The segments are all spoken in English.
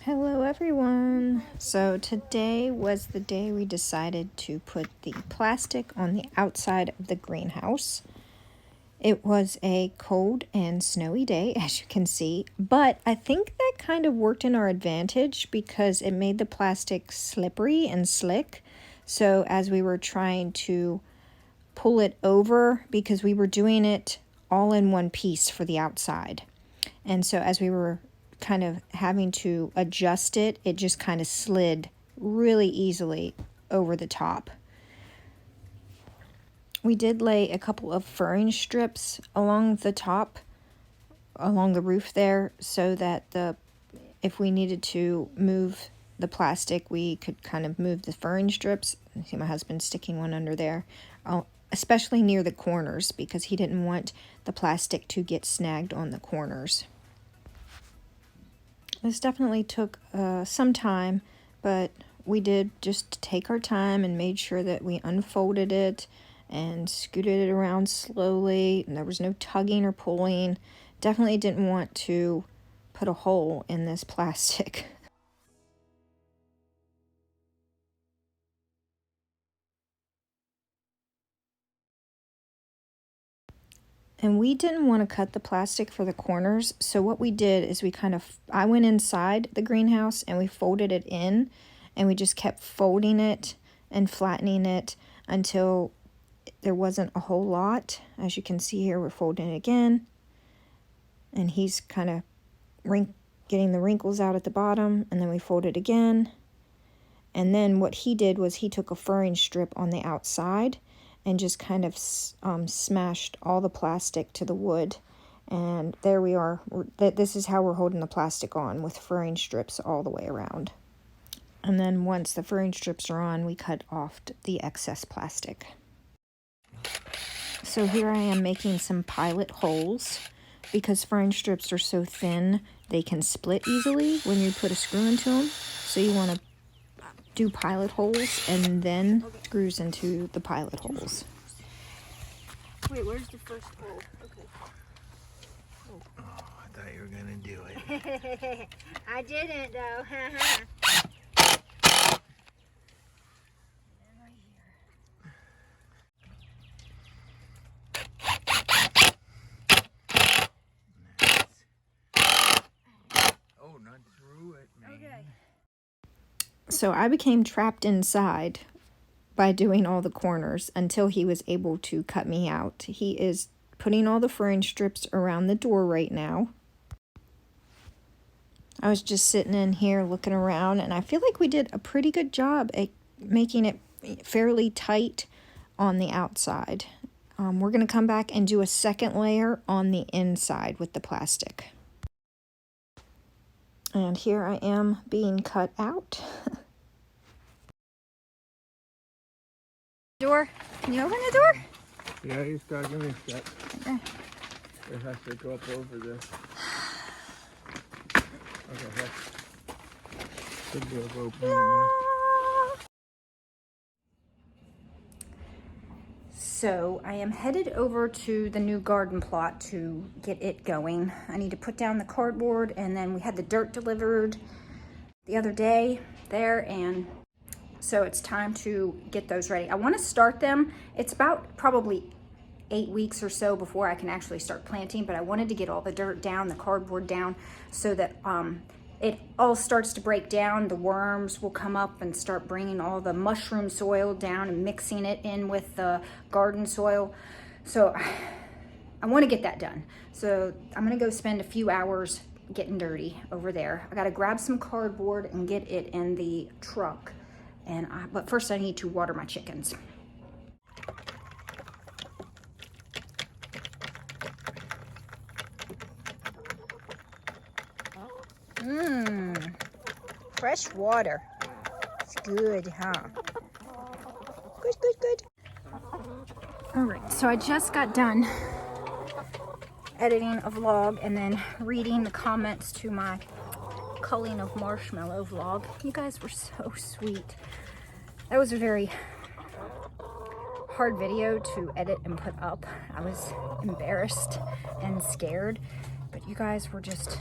Hello everyone! So today was the day we decided to put the plastic on the outside of the greenhouse. It was a cold and snowy day, as you can see, but I think that kind of worked in our advantage because it made the plastic slippery and slick. So as we were trying to pull it over, because we were doing it all in one piece for the outside, and so as we were kind of having to adjust it, it just kind of slid really easily over the top. We did lay a couple of furring strips along the top, along the roof there, so that if we needed to move the plastic, we could kind of move the furring strips. I see my husband sticking one under there, especially near the corners, because he didn't want the plastic to get snagged on the corners. This definitely took some time, but we did just take our time and made sure that we unfolded it and scooted it around slowly, and there was no tugging or pulling. Definitely didn't want to put a hole in this plastic. And we didn't want to cut the plastic for the corners, so what we did is I went inside the greenhouse and we folded it in, and we just kept folding it and flattening it until there wasn't a whole lot. As you can see here, we're folding it again, and he's kind of getting the wrinkles out at the bottom, and then we fold it again. And then what he did was he took a furring strip on the outside and just kind of smashed all the plastic to the wood. And there we are. This is how we're holding the plastic on, with furring strips all the way around. And then once the furring strips are on, we cut off the excess plastic. So here I am making some pilot holes. Because furring strips are so thin, they can split easily when you put a screw into them. So you want to do pilot holes and then screws into the pilot holes. Wait, where's the first hole? Okay. Oh, I thought you were gonna do it. I didn't though. Oh, not through it, man. Okay. So I became trapped inside by doing all the corners until he was able to cut me out. He is putting all the furring strips around the door right now. I was just sitting in here looking around, and I feel like we did a pretty good job at making it fairly tight on the outside. We're going to come back and do a second layer on the inside with the plastic. And here I am being cut out. Door. Can you open the door? Yeah, you start giving me a sec. Okay. It has to go up over this. Okay, should be able to open it now. So I am headed over to the new garden plot to get it going. I need to put down the cardboard, and then we had the dirt delivered the other day there, and so it's time to get those ready. I want to start them. It's about probably 8 weeks or so before I can actually start planting, but I wanted to get all the dirt down, the cardboard down, so that it all starts to break down. The worms will come up and start bringing all the mushroom soil down and mixing it in with the garden soil. So I want to get that done. So I'm going to go spend a few hours getting dirty over there. I got to grab some cardboard and get it in the truck. But first I need to water my chickens. Fresh water. It's good, huh? Good, good, good. All right, so I just got done editing a vlog and then reading the comments to my culling of marshmallow vlog. You guys were so sweet. That was a very hard video to edit and put up. I was embarrassed and scared, but you guys were just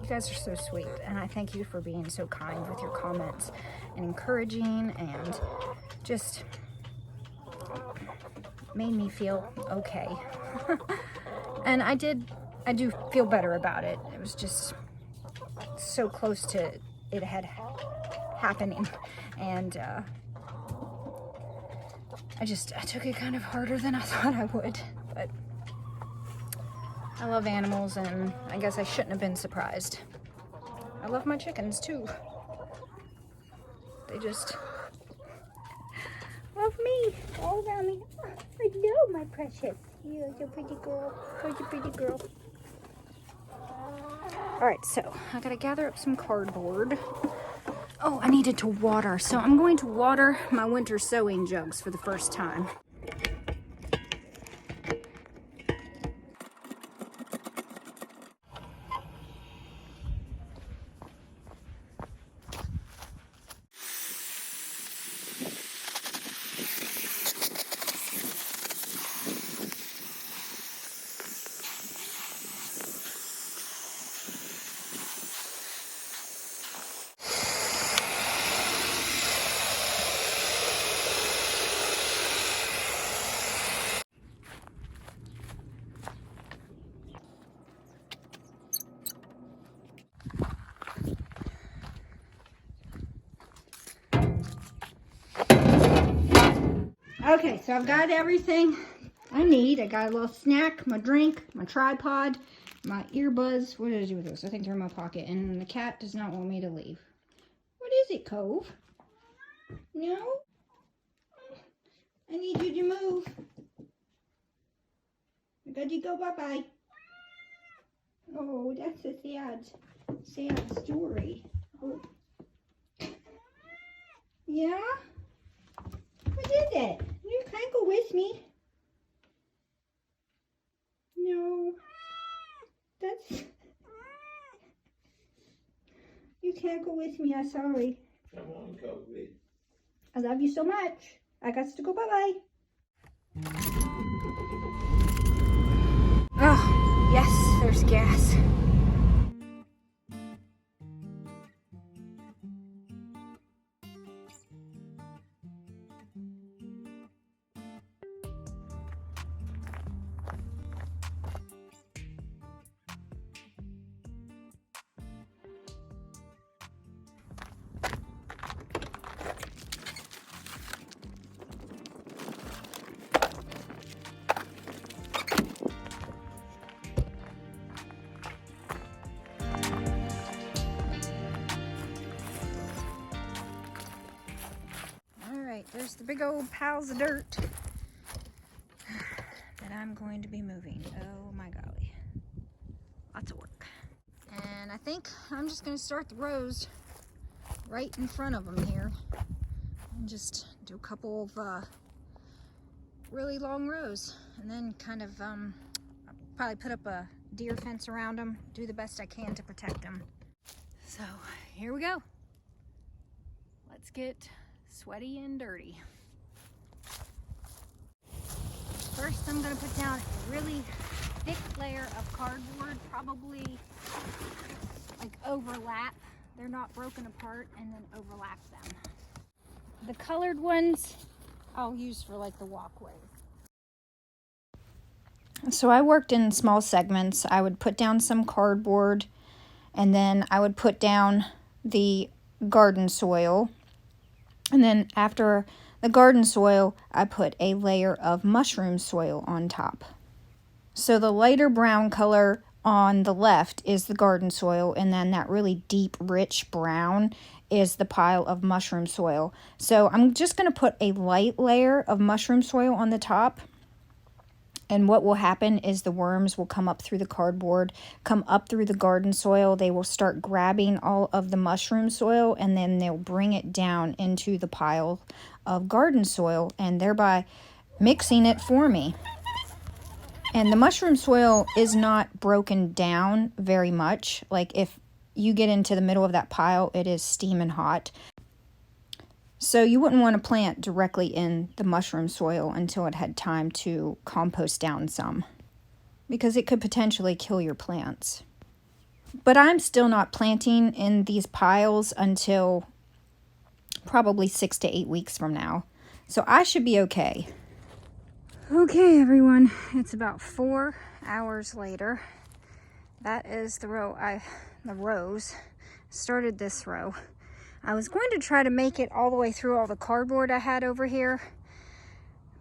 You guys are so sweet, and I thank you for being so kind with your comments and encouraging, and just made me feel okay. And I do feel better about it. It was just so close to it had happening, and I took it kind of harder than I thought I would, but I love animals, and I guess I shouldn't have been surprised. I love my chickens too. They just love me all around me. I know, my precious. You're a pretty girl. You're a pretty girl. All right, so I gotta gather up some cardboard. Oh, I needed to water, so I'm going to water my winter sewing jugs for the first time. Okay, so I've got everything I need. I got a little snack, my drink, my tripod, my earbuds. What did I do with those? I think they're in my pocket. And the cat does not want me to leave. What is it, Cove? No? I need you to move. I got you go bye-bye. Oh, that's a sad story. Oh. Yeah? What is it? You can't go with me. No. That's... You can't go with me, I'm sorry. Come on, Kobe. I love you so much. I got to go bye-bye. Oh, yes, there's gas. There's the big old piles of dirt that I'm going to be moving. Oh my golly. Lots of work. And I think I'm just going to start the rows right in front of them here. And just do a couple of really long rows. And then kind of I'll probably put up a deer fence around them. Do the best I can to protect them. So here we go. Let's get sweaty and dirty. First, I'm going to put down a really thick layer of cardboard, probably like overlap. They're not broken apart, and then overlap them. The colored ones I'll use for like the walkways. So I worked in small segments. I would put down some cardboard, and then I would put down the garden soil. And then after the garden soil, I put a layer of mushroom soil on top. So the lighter brown color on the left is the garden soil, and then that really deep, rich brown is the pile of mushroom soil. So I'm just going to put a light layer of mushroom soil on the top. And what will happen is the worms will come up through the cardboard, come up through the garden soil. They will start grabbing all of the mushroom soil, and then they'll bring it down into the pile of garden soil, and thereby mixing it for me. And the mushroom soil is not broken down very much. Like if you get into the middle of that pile, it is steaming hot. So you wouldn't want to plant directly in the mushroom soil until it had time to compost down some, because it could potentially kill your plants. But I'm still not planting in these piles until probably 6 to 8 weeks from now. So I should be okay. Okay, everyone, it's about 4 hours later. That is the rows. Started this row. I was going to try to make it all the way through all the cardboard I had over here,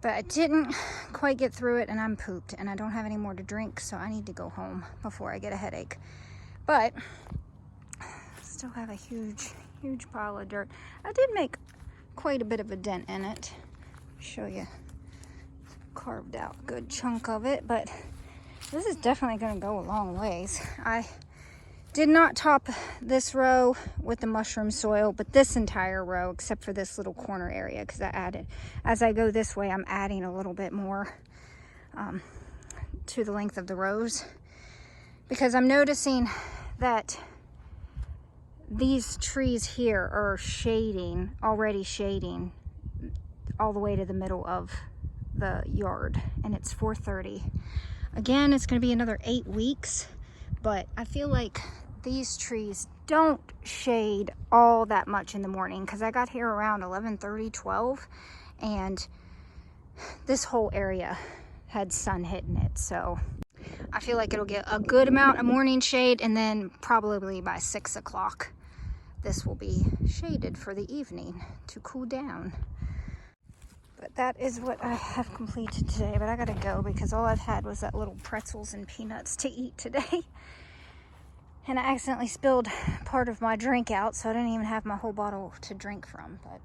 but I didn't quite get through it, and I'm pooped, and I don't have any more to drink, so I need to go home before I get a headache. But still have a huge pile of dirt. I did make quite a bit of a dent in it. Show you. Carved out a good chunk of it, but this is definitely going to go a long ways. I did not top this row with the mushroom soil, but this entire row, except for this little corner area, because I added, as I go this way, I'm adding a little bit more to the length of the rows, because I'm noticing that these trees here are already shading all the way to the middle of the yard, and it's 4:30. Again, it's going to be another 8 weeks, but I feel like these trees don't shade all that much in the morning, because I got here around 11:30, 12, and this whole area had sun hitting it, so I feel like it'll get a good amount of morning shade, and then probably by 6 o'clock this will be shaded for the evening to cool down. But that is what I have completed today. But I gotta go because all I've had was that little pretzels and peanuts to eat today. And I accidentally spilled part of my drink out, so I didn't even have my whole bottle to drink from. But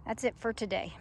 that's it for today.